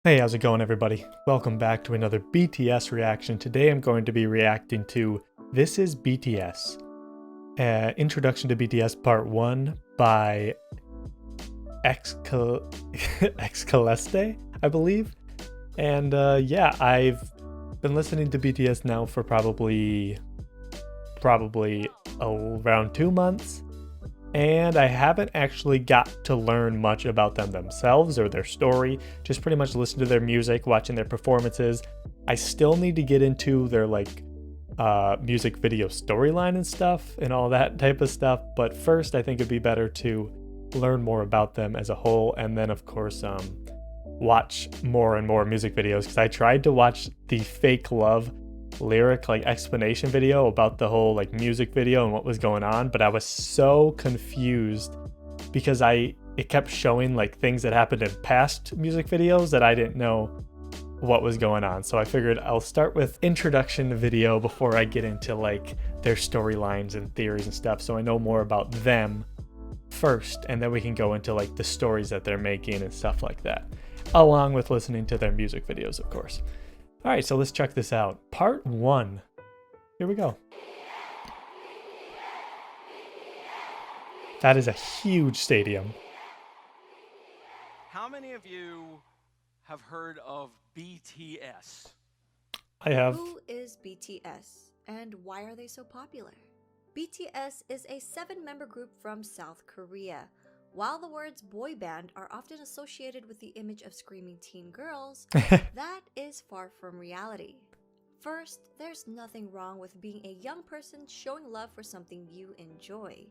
Hey, how's it going, everybody? Welcome back to another BTS reaction. Today I'm going to be reacting to This Is BTS, Introduction to BTS Part 1 by XCeleste, I believe. And yeah, I've been listening to BTS now for probably around 2 months. And I haven't actually got to learn much about them themselves or their story, just pretty much listen to their music, watching their performances. I still need to get into their music video storyline and stuff and all that type of stuff, but first I think it'd be better to learn more about them as a whole, and then of course watch more and more music videos, because I tried to watch the Fake Love lyric explanation video about the whole music video and what was going on, but I was so confused because it kept showing things that happened in past music videos that I didn't know what was going on. So I figured I'll start with introduction video before I get into their storylines and theories and stuff, so I know more about them first, and then we can go into the stories that they're making and stuff like that, along with listening to their music videos, of course. All right, so let's check this out. Part 1. Here we go. That is a huge stadium. How many of you have heard of BTS? I have. Who is BTS and why are they so popular? BTS is a 7-member group from South Korea. While the words boy band are often associated with the image of screaming teen girls, that is far from reality. First, there's nothing wrong with being a young person showing love for something you enjoy.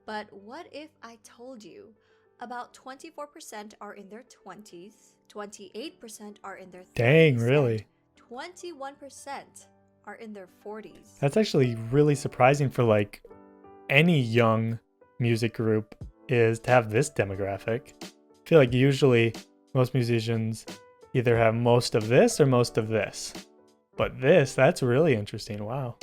But what if I told you about 24% are in their 20s, 28% are in their 30s, Dang, really? 21% are in their 40s. That's actually really surprising for any young music group is to have this demographic. I feel like usually most musicians either have most of this or most of this. But that's really interesting. Wow.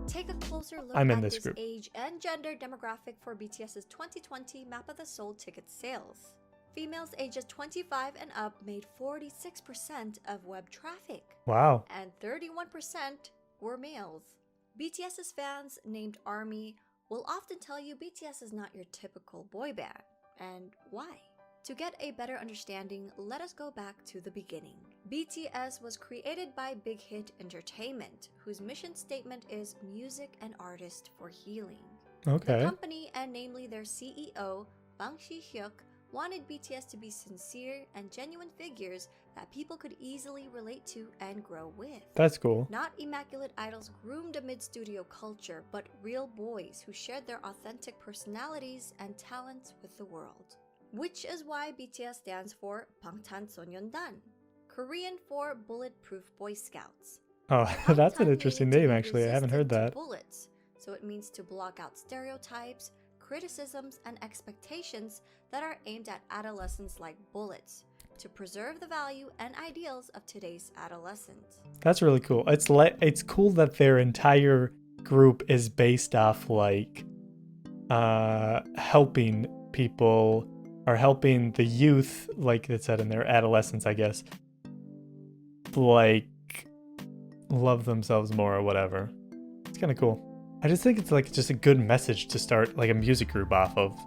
Take a closer look I'm in at this this group. age and gender demographic for BTS's 2020 Map of the Sold ticket sales. Females ages 25 and up made 46% of web traffic. Wow. And 31% were males. BTS's fans, named ARMY, will often tell you BTS is not your typical boy band. And why? To get a better understanding, let us go back to the beginning. BTS was created by Big Hit Entertainment, whose mission statement is music and artist for healing. Okay. The company, and namely their CEO, Bang Si-hyuk, wanted BTS to be sincere and genuine figures that people could easily relate to and grow with. That's cool. Not immaculate idols groomed amid studio culture, but real boys who shared their authentic personalities and talents with the world. Which is why BTS stands for 방탄소년단, Korean for Bulletproof Boy Scouts. Oh, that's an Bangtan interesting meaning to name be actually. I haven't heard resistant that. to bullets, so it means to block out stereotypes, criticisms, and expectations that are aimed at adolescents like bullets, to preserve the value and ideals of today's adolescents. That's really cool. It's cool that their entire group is based off helping people, or helping the youth, like it said in their adolescence, I guess, love themselves more or whatever. It's kind of cool. I just think it's just a good message to start a music group off of.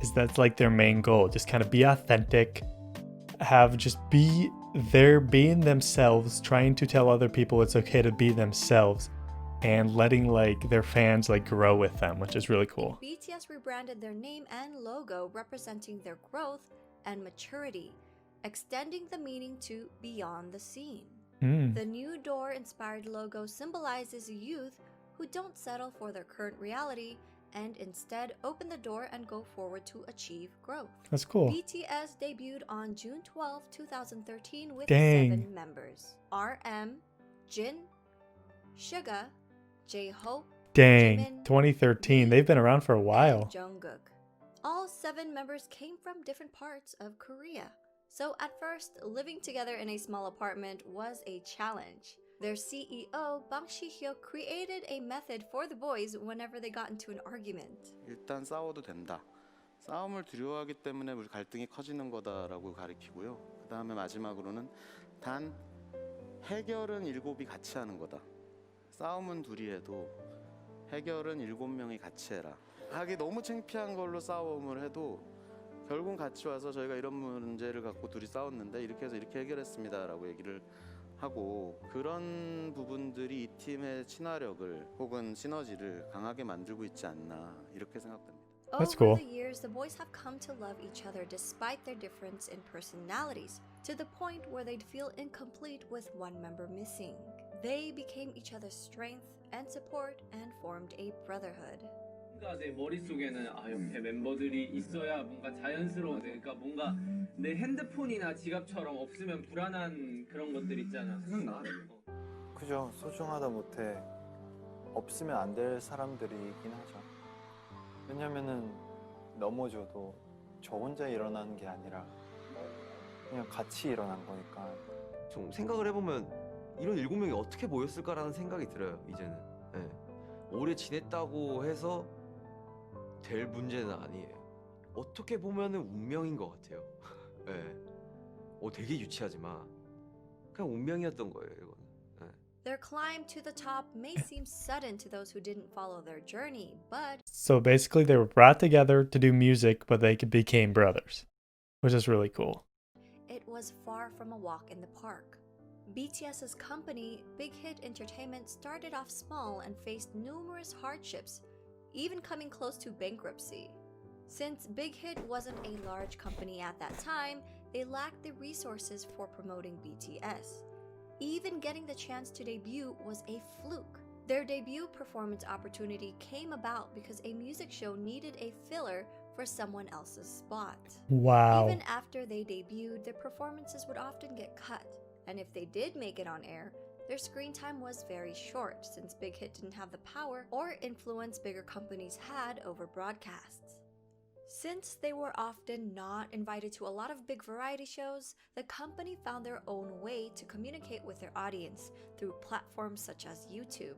Is that's their main goal. Just kind of be authentic, be there being themselves, trying to tell other people it's okay to be themselves, and letting their fans grow with them, which is really cool. BTS rebranded their name and logo representing their growth and maturity, extending the meaning to beyond the scene. The new door-inspired logo symbolizes youth who don't settle for their current reality and instead open the door and go forward to achieve growth. That's cool. BTS debuted on June 12, 2013 with Dang. 7 members: RM, Jin, Suga, J-Hope, Dang, Jimin, 2013. They've been around for a and while. Jungkook. All 7 members came from different parts of Korea. So at first, living together in a small apartment was a challenge. Their CEO, Bang Si-hyuk, created a method for the boys whenever they got into an argument. 일단 싸워도 된다. 싸움을 두려워하기 때문에 우리 갈등이 커지는 거다라고 가리키고요. 그 다음에 마지막으로는 단 해결은 7이 같이 하는 거다. 싸움은 둘이 해도 해결은 7명이 같이 해라. 하기 너무 창피한 걸로 싸움을 해도 결국 같이 와서 저희가 이런 문제를 갖고 둘이 싸웠는데 이렇게 해서 이렇게 해결했습니다 라고 얘기를 하고, 그런 부분들이 이 팀의 친화력을 혹은 시너지를 강하게 만들고 있지 않나 이렇게 생각됩니다. That's Over cool. the years, the boys have come to love each other despite their difference in personalities, to the point where they'd feel incomplete with one member missing. They became each other's strength and support and formed a brotherhood. 뭔가 내 머릿속에는 옆에 멤버들이 있어야 뭔가 자연스러워. 그러니까 뭔가 내 핸드폰이나 지갑처럼 없으면 불안한 그런 것들 있잖아. 생각나. 그죠. 소중하다 못해 없으면 안 될 사람들이긴 하죠. 왜냐면은 넘어져도 저 혼자 일어나는 게 아니라 그냥 같이 일어난 거니까. 좀 생각을 해보면 이런 7명이 어떻게 모였을까라는 생각이 들어요. 이제는. 네. 오래 지냈다고 해서 될 문제는 아니에요. 어떻게 보면은 운명인 것 같아요. 네. 되게 유치하지만 그냥 운명이었던 거예요, 이거는. 네. Their climb to the top may seem sudden to those who didn't follow their journey, but So basically, they were brought together to do music, but they became brothers, which is really cool. it was far from a walk in the park. BTS's company, Big Hit Entertainment, started off small and faced numerous hardships, even coming close to bankruptcy. Since Big Hit wasn't a large company at that time, they lacked the resources for promoting BTS. Even getting the chance to debut was a fluke. Their debut performance opportunity came about because a music show needed a filler for someone else's spot. Wow. Even after they debuted, their performances would often get cut, and if they did make it on air, their screen time was very short since Big Hit didn't have the power or influence bigger companies had over broadcasts. Since they were often not invited to a lot of big variety shows, the company found their own way to communicate with their audience through platforms such as YouTube.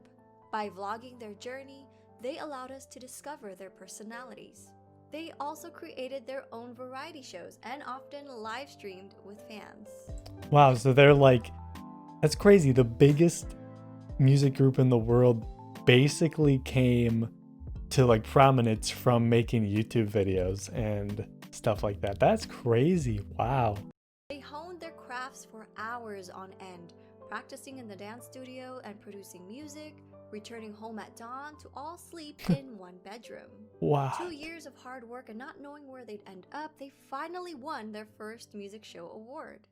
By vlogging their journey, they allowed us to discover their personalities. They also created their own variety shows and often live streamed with fans. Wow, so they're like, that's crazy. The biggest music group in the world basically came to like prominence from making YouTube videos and stuff like that. That's crazy. Wow. They honed their crafts for hours on end, practicing in the dance studio and producing music, returning home at dawn to all sleep in one bedroom. Wow. 2 years of hard work and not knowing where they'd end up, they finally won their first music show award.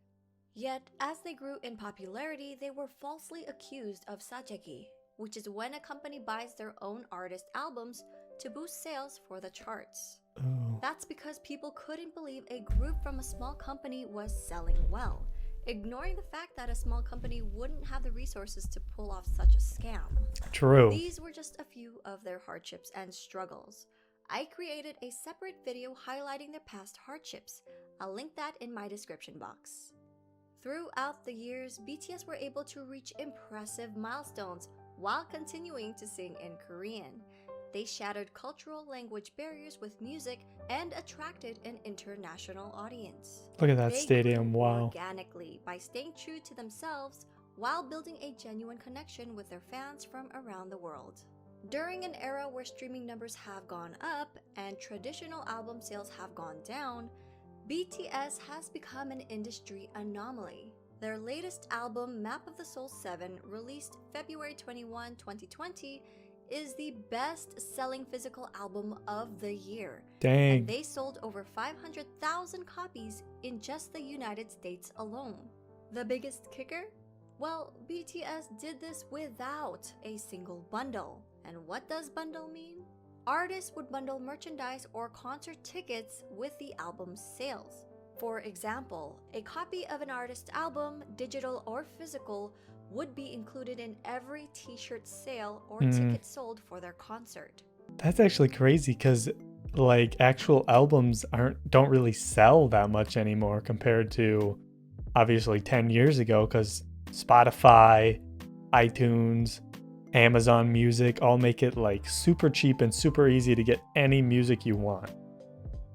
Yet, as they grew in popularity, they were falsely accused of sajegi, which is when a company buys their own artist albums to boost sales for the charts. Oh. That's because people couldn't believe a group from a small company was selling well, ignoring the fact that a small company wouldn't have the resources to pull off such a scam. True. These were just a few of their hardships and struggles. I created a separate video highlighting their past hardships. I'll link that in my description box. Throughout the years, BTS were able to reach impressive milestones while continuing to sing in Korean. They shattered cultural language barriers with music and attracted an international audience. Look at that They stadium. grew Wow. organically by staying true to themselves while building a genuine connection with their fans from around the world. During an era where streaming numbers have gone up and traditional album sales have gone down, BTS has become an industry anomaly. Their latest album, Map of the Soul 7, released February 21, 2020, is the best-selling physical album of the year. Dang. And they sold over 500,000 copies in just the United States alone. The biggest kicker? Well, BTS did this without a single bundle. And what does bundle mean? Artists would bundle merchandise or concert tickets with the album's sales. For example, a copy of an artist's album, digital or physical, would be included in every t-shirt sale or ticket sold for their concert. That's actually crazy because like actual albums don't really sell that much anymore compared to obviously 10 years ago, because Spotify, iTunes, Amazon Music all make it like super cheap and super easy to get any music you want,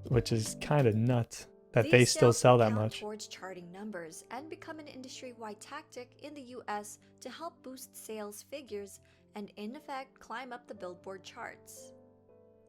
which is kind of nuts. that These they still sales sell that count much. towards charting numbers and become an industry-wide tactic in the US to help boost sales figures and in effect climb up the Billboard charts.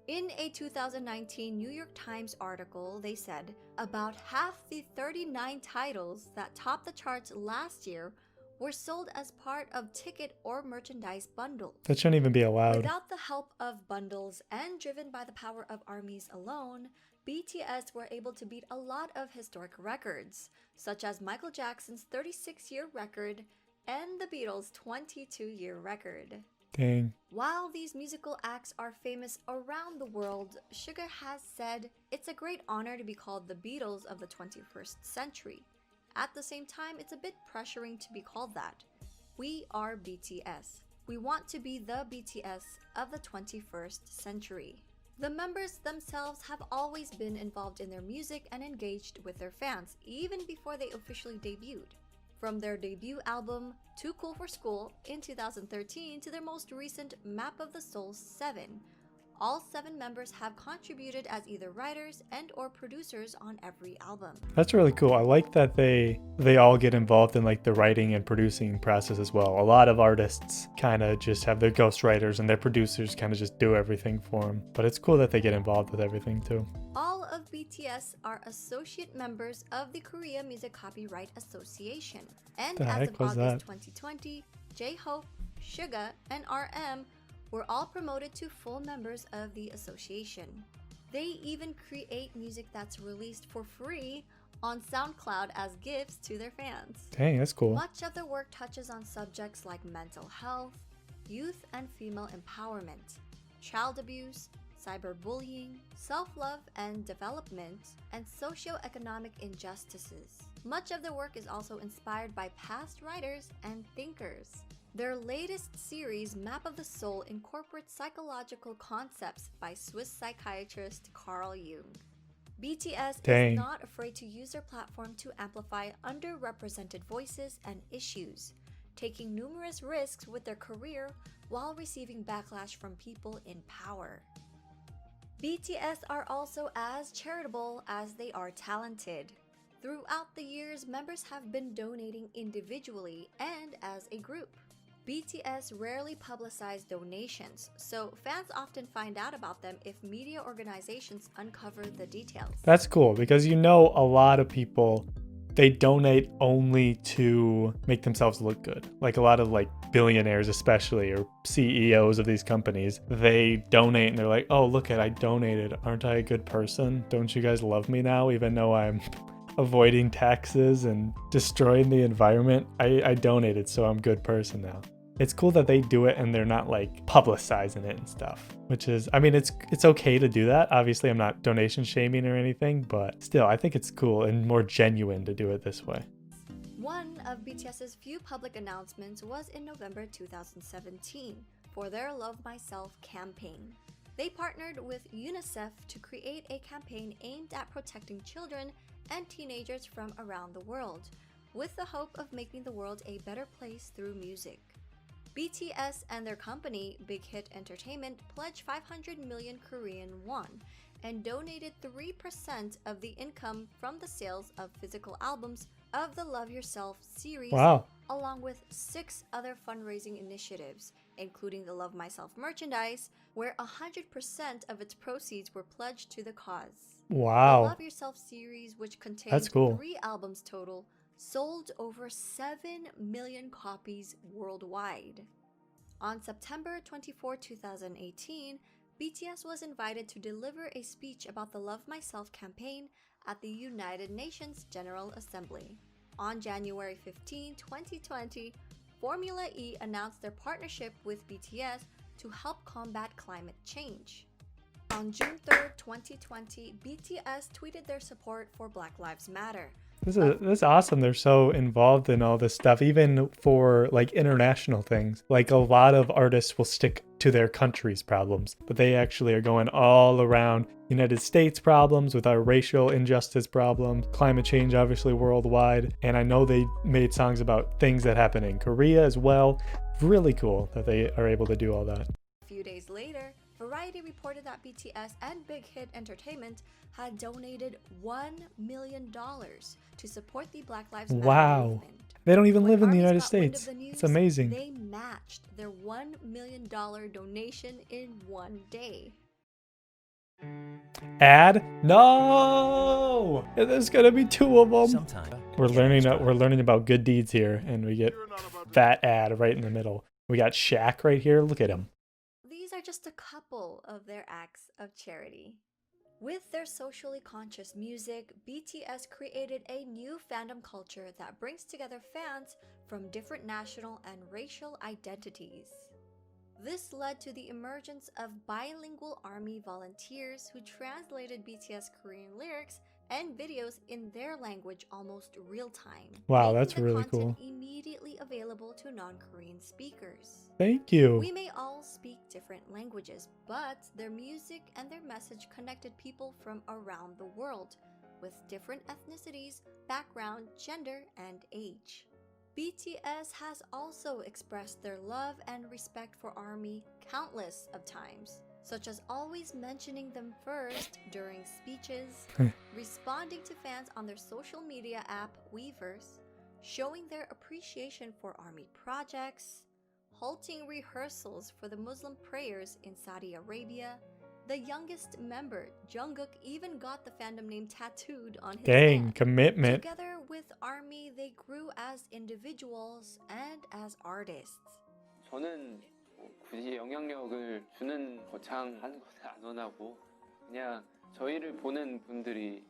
In a 2019 New York Times article, they said about half the 39 titles that topped the charts last year were sold as part of ticket or merchandise bundles. That shouldn't even be allowed. Without the help of bundles and driven by the power of armies alone, BTS were able to beat a lot of historic records, such as Michael Jackson's 36-year record and the Beatles' 22-year record. Dang. While these musical acts are famous around the world, Suga has said it's a great honor to be called the Beatles of the 21st century. At the same time, it's a bit pressuring to be called that. We are BTS. We want to be the BTS of the 21st century. The members themselves have always been involved in their music and engaged with their fans, even before they officially debuted. From their debut album, Too Cool for School, in 2013 to their most recent Map of the Soul 7, all 7 members have contributed as either writers and or producers on every album. That's really cool. I like that they all get involved in like the writing and producing process as well. A lot of artists kind of just have their ghostwriters and their producers kind of just do everything for them. But it's cool that they get involved with everything too. All of BTS are associate members of the Korea Music Copyright Association. And The as heck of was August that? 2020, J-Hope, Suga, and RM were all promoted to full members of the association. They even create music that's released for free on SoundCloud as gifts to their fans. Dang, that's cool. Much of their work touches on subjects like mental health, youth and female empowerment, child abuse, cyberbullying, self-love and development, and socio-economic injustices. Much of their work is also inspired by past writers and thinkers. Their latest series, Map of the Soul, incorporates psychological concepts by Swiss psychiatrist Carl Jung. BTS Dang. is not afraid to use their platform to amplify underrepresented voices and issues, taking numerous risks with their career while receiving backlash from people in power. BTS are also as charitable as they are talented. Throughout the years, members have been donating individually and as a group. BTS rarely publicize donations, so fans often find out about them if media organizations uncover the details. That's cool because you know a lot of people, they donate only to make themselves look good. Like a lot of like billionaires especially, or CEOs of these companies, they donate and they're like, oh, look I donated. Aren't I a good person? Don't you guys love me now even though I'm avoiding taxes and destroying the environment? I donated, so I'm a good person now. It's cool that they do it and they're not like publicizing it and stuff, which is, I mean, it's okay to do that. Obviously, I'm not donation shaming or anything, but still, I think it's cool and more genuine to do it this way. One of BTS's few public announcements was in November 2017 for their Love Myself campaign. They partnered with UNICEF to create a campaign aimed at protecting children and teenagers from around the world, with the hope of making the world a better place through music. BTS and their company, Big Hit Entertainment, pledged 500 million Korean won and donated 3% of the income from the sales of physical albums of the Love Yourself series, Wow. along with 6 other fundraising initiatives, including the Love Myself merchandise, where 100% of its proceeds were pledged to the cause. The Wow. Love Yourself series, which contained That's cool. 3 albums total, sold over 7 million copies worldwide. On September 24, 2018, BTS was invited to deliver a speech about the Love Myself campaign at the United Nations General Assembly. On January 15, 2020, Formula E announced their partnership with BTS to help combat climate change. On June 3, 2020, BTS tweeted their support for Black Lives Matter. This is awesome. They're so involved in all this stuff, even for like international things. Like a lot of artists will stick to their country's problems, but they actually are going all around United States problems with our racial injustice problems, climate change, obviously worldwide. And I know they made songs about things that happen in Korea as well. Really cool that they are able to do all that. A few days later, Variety reported that BTS and Big Hit Entertainment had donated $1 million to support the Black Lives Matter Wow. movement. They don't even When live in the ARMYs United got wind of States. the news, It's amazing. They matched their $1 million donation in one day. Ad? No! There's gonna be two of them. Sometime. We're learning about good deeds here, and we get fat ad right in the middle. We got Shaq right here. Look at him. These are just a couple of their acts of charity. With their socially conscious music, BTS created a new fandom culture that brings together fans from different national and racial identities. This led to the emergence of bilingual ARMY volunteers who translated BTS Korean lyrics and videos in their language almost real time. Wow, making that's the really content cool. immediately available to non-Korean speakers. Thank you. We may all speak different languages, but their music and their message connected people from around the world with different ethnicities, background, gender, and age. BTS has also expressed their love and respect for ARMY countless of times, such as always mentioning them first during speeches, responding to fans on their social media app Weverse, showing their appreciation for ARMY projects, halting rehearsals for the Muslim prayers in Saudi Arabia. The youngest member, Jungkook, even got the fandom name tattooed on his Dang, hand. commitment. Together with ARMY, they grew as individuals and as artists. 저는 굳이 영향력을 주는 거창한 것을 안 원하고 그냥 저희를 보는 분들이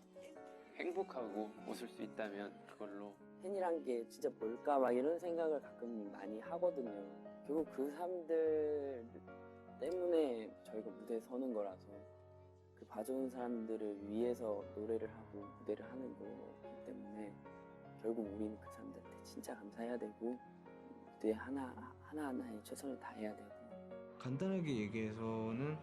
행복하고 웃을 수 있다면 그걸로. 팬이란 게 진짜 뭘까 막 이런 생각을 가끔 많이 하거든요. 결국 그 사람들 때문에 저희가 무대에 서는 거라서 그 봐주는 사람들을 위해서 노래를 하고 무대를 하는 거기 때문에 결국 우리는 그 사람들한테 진짜 감사해야 되고 무대 하나하나에 최선을 다해야 되고. 간단하게 얘기해서는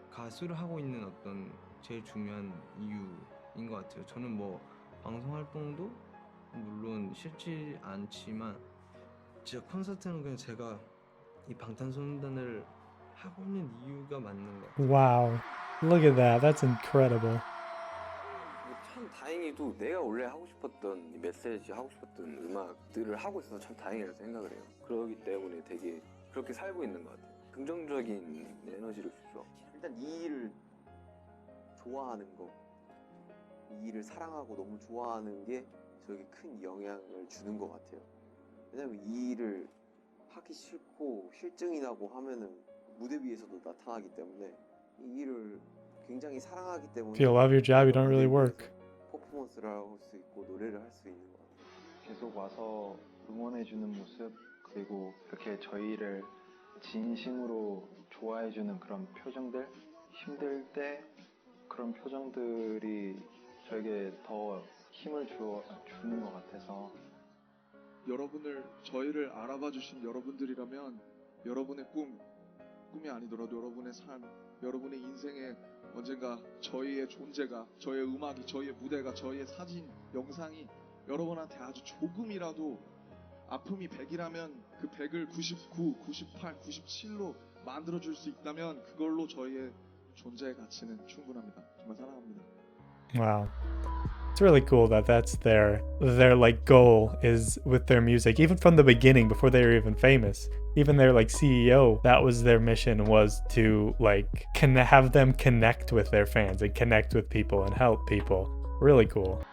가수를 하고 있는 어떤 제일 중요한 이유인 것 같아요. 저는 뭐 방송 활동도 물론 싫지 않지만 진짜 콘서트는 그냥 제가 이 방탄소년단을 하고 있는 이유가 맞는 것 같아요. Wow. Look at that. That's incredible. 참 다행히도 내가 원래 하고 싶었던 이 메시지 하고 싶었던 음악들을 하고 있어서 참 다행이라고 생각을 해요. 그러기 때문에 되게 그렇게 살고 있는 것 같아요. 긍정적인 에너지를 주죠. 일단 이 일을 좋아하는 거, 이 일을 사랑하고 너무 좋아하는 게 저에게 큰 영향을 주는 것 같아요. 왜냐면 이 일을 하기 싫고 실증이 나고 하면은 무대 위에서도 나타나기 때문에 이 일을 굉장히 사랑하기 때문에 If you love your job, you don't really work. 퍼포먼스를 할 수 있고 노래를 할 수 있는 것 같아요. 계속 와서 응원해주는 모습, 그리고 이렇게 저희를 진심으로 좋아해주는 그런 표정들, 힘들 때 그런 표정들이 저에게 더 힘을 주는 것 같아서. 저희를 알아봐 주신 여러분들이라면 여러분의 꿈이 아니더라도 여러분의 삶, 여러분의 인생에 언젠가 저희의 존재가, 저희의 음악이, 저희의 무대가, 저희의 사진, 영상이 여러분한테 아주 조금이라도 아픔이 100이라면 그 100을 99, 98, 97로 만들어줄 수 있다면 그걸로 저희의 존재의 가치는 충분합니다. 정말 사랑합니다. Wow. It's really cool that that's their like goal is with their music, even from the beginning, before they were even famous. Even their like CEO, that was their mission, was to like have them connect with their fans and connect with people and help people. Really cool.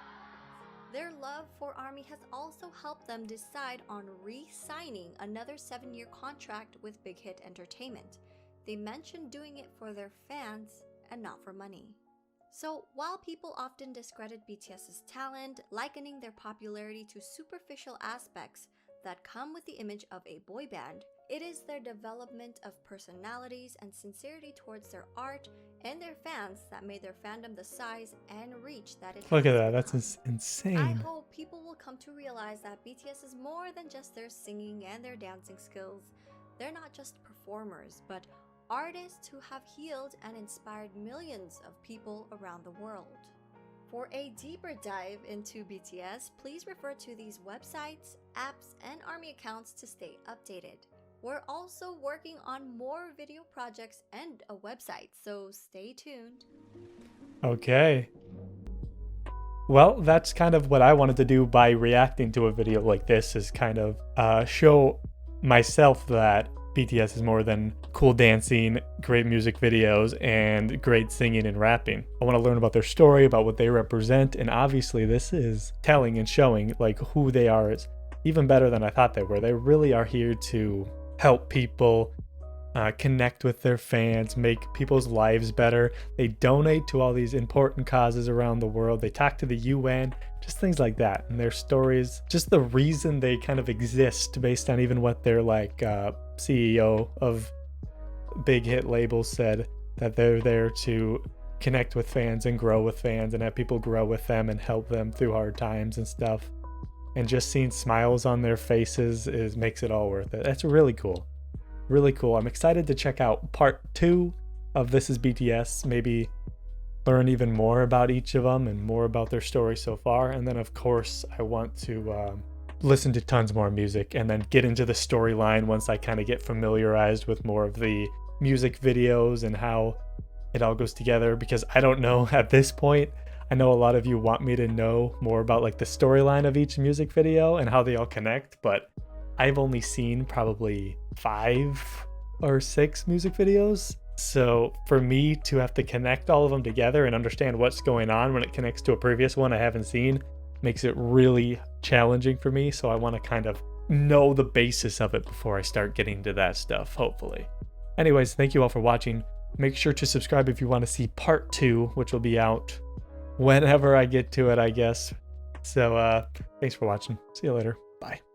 Their love for ARMY has also helped them decide on re-signing another 7-year contract with Big Hit Entertainment. They mentioned doing it for their fans and not for money. So while people often discredit BTS's talent, likening their popularity to superficial aspects that come with the image of a boy band, it is their development of personalities and sincerity towards their art and their fans that made their fandom the size and reach that it Look at has that. become. That's insane. I hope people will come to realize that BTS is more than just their singing and their dancing skills. They're not just performers, but artists who have healed and inspired millions of people around the world. For a deeper dive into BTS, please refer to these websites, apps, and ARMY accounts to stay updated. We're also working on more video projects and a website, so stay tuned. Okay. Well, that's kind of what I wanted to do by reacting to a video like this, is kind of show myself that BTS is more than cool dancing, great music videos, and great singing and rapping. I want to learn about their story, about what they represent, and obviously this is telling and showing like who they are is even better than I thought they were. They really are here to help people, connect with their fans, make people's lives better. They donate to all these important causes around the world. They talk to the UN, just things like that. And their stories, just the reason they kind of exist based on even what their like CEO of big hit labels said, that they're there to connect with fans and grow with fans and have people grow with them and help them through hard times and stuff. And just seeing smiles on their faces makes it all worth it. That's really cool. Really cool. I'm excited to check out part 2 of This Is BTS, maybe learn even more about each of them and more about their story so far. And then of course I want to listen to tons more music and then get into the storyline once I kind of get familiarized with more of the music videos and how it all goes together, because I don't know at this point. I know a lot of you want me to know more about like the storyline of each music video and how they all connect, but I've only seen probably 5 or 6 music videos. So for me to have to connect all of them together and understand what's going on when it connects to a previous one I haven't seen makes it really challenging for me. So I want to kind of know the basis of it before I start getting to that stuff, hopefully. Anyways, thank you all for watching. Make sure to subscribe if you want to see part 2, which will be out whenever I get to it, I guess. So thanks for watching. See you later. Bye.